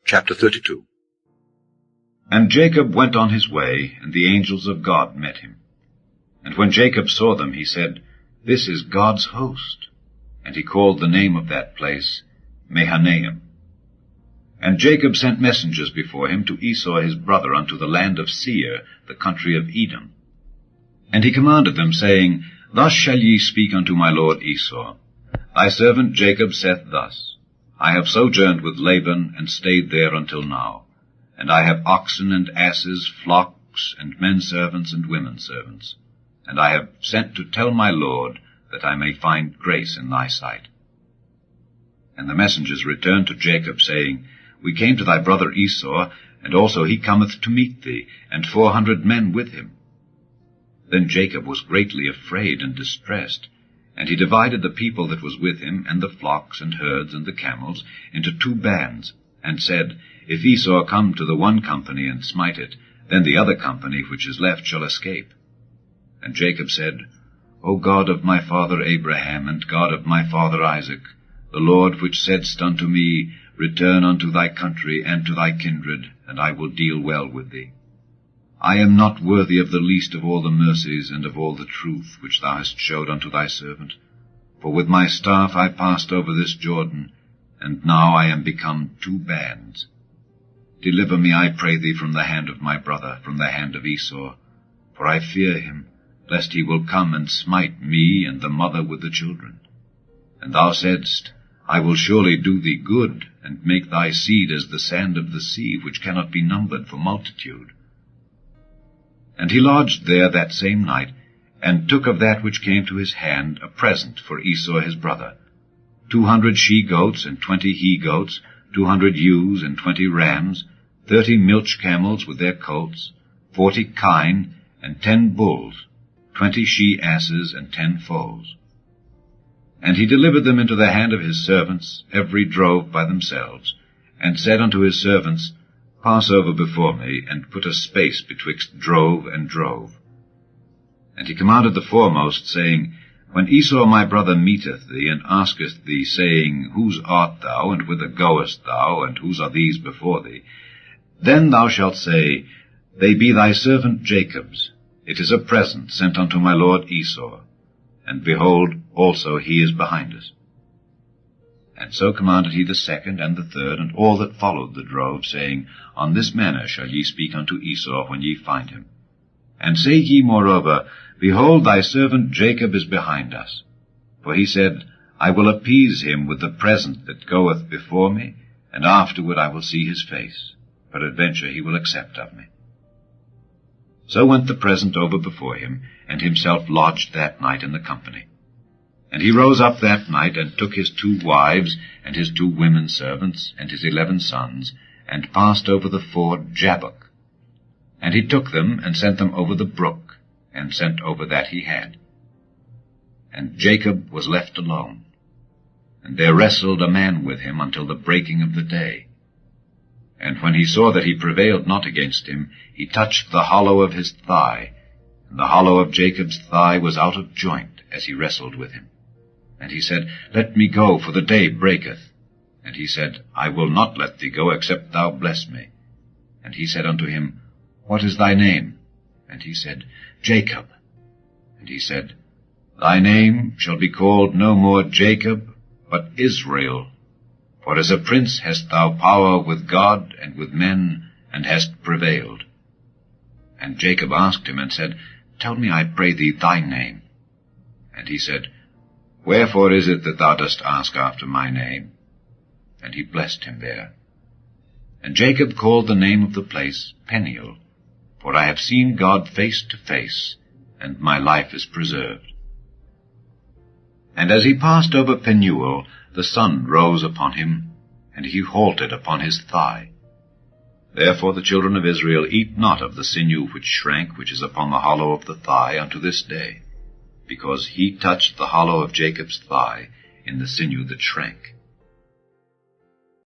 Chapter 32. And Jacob went on his way, and the angels of God met him. And when Jacob saw them, he said, This is God's host. And he called the name of that place Mahanaim. And Jacob sent messengers before him to Esau his brother unto the land of Seir, the country of Edom. And he commanded them, saying, Thus shall ye speak unto my lord Esau. Thy servant Jacob saith thus, I have sojourned with Laban, and stayed there until now. And I have oxen and asses, flocks, and men servants and women servants. And I have sent to tell my lord, that I may find grace in thy sight. And the messengers returned to Jacob, saying, We came to thy brother Esau, and also he cometh to meet thee, and 400 men with him. Then Jacob was greatly afraid and distressed, and he divided the people that was with him, and the flocks and herds and the camels, into 2 bands, and said, If Esau come to the one company and smite it, then the other company which is left shall escape. And Jacob said, O God of my father Abraham, and God of my father Isaac, the Lord which saidst unto me, Return unto thy country and to thy kindred, and I will deal well with thee. I am not worthy of the least of all the mercies and of all the truth which thou hast showed unto thy servant. For with my staff I passed over this Jordan, and now I am become 2 bands. Deliver me, I pray thee, from the hand of my brother, from the hand of Esau. For I fear him, lest he will come and smite me and the mother with the children. And thou saidst, I will surely do thee good, and make thy seed as the sand of the sea, which cannot be numbered for multitude. And he lodged there that same night, and took of that which came to his hand a present for Esau his brother, 200 she-goats and 20 he-goats, 200 ewes and 20 rams, 30 milch camels with their colts, 40 kine, and 10 bulls, 20 she-asses, and 10 foals. And he delivered them into the hand of his servants, every drove by themselves, and said unto his servants, Pass over before me, and put a space betwixt drove and drove. And he commanded the foremost, saying, When Esau my brother meeteth thee, and asketh thee, saying, Whose art thou, and whither goest thou, and whose are these before thee? Then thou shalt say, They be thy servant Jacob's. It is a present sent unto my lord Esau. And behold, also he is behind us. And so commanded he the second and the third, and all that followed the drove, saying, On this manner shall ye speak unto Esau when ye find him. And say ye moreover, Behold, thy servant Jacob is behind us. For he said, I will appease him with the present that goeth before me, and afterward I will see his face. Peradventure he will accept of me. So went the present over before him, and himself lodged that night in the company. And he rose up that night, and took his 2 wives, and his 2 women servants, and his 11 sons, and passed over the ford Jabbok. And he took them, and sent them over the brook, and sent over that he had. And Jacob was left alone. And there wrestled a man with him until the breaking of the day. And when he saw that he prevailed not against him, he touched the hollow of his thigh, and the hollow of Jacob's thigh was out of joint as he wrestled with him. And he said, Let me go, for the day breaketh. And he said, I will not let thee go, except thou bless me. And he said unto him, What is thy name? And he said, Jacob. And he said, Thy name shall be called no more Jacob, but Israel. For as a prince hast thou power with God and with men, and hast prevailed. And Jacob asked him, and said, Tell me, I pray thee, thy name. And he said, Wherefore is it that thou dost ask after my name? And he blessed him there. And Jacob called the name of the place Peniel, for I have seen God face to face, and my life is preserved. And as he passed over Penuel, the sun rose upon him, and he halted upon his thigh. Therefore the children of Israel eat not of the sinew which shrank, which is upon the hollow of the thigh, unto this day, because he touched the hollow of Jacob's thigh in the sinew that shrank.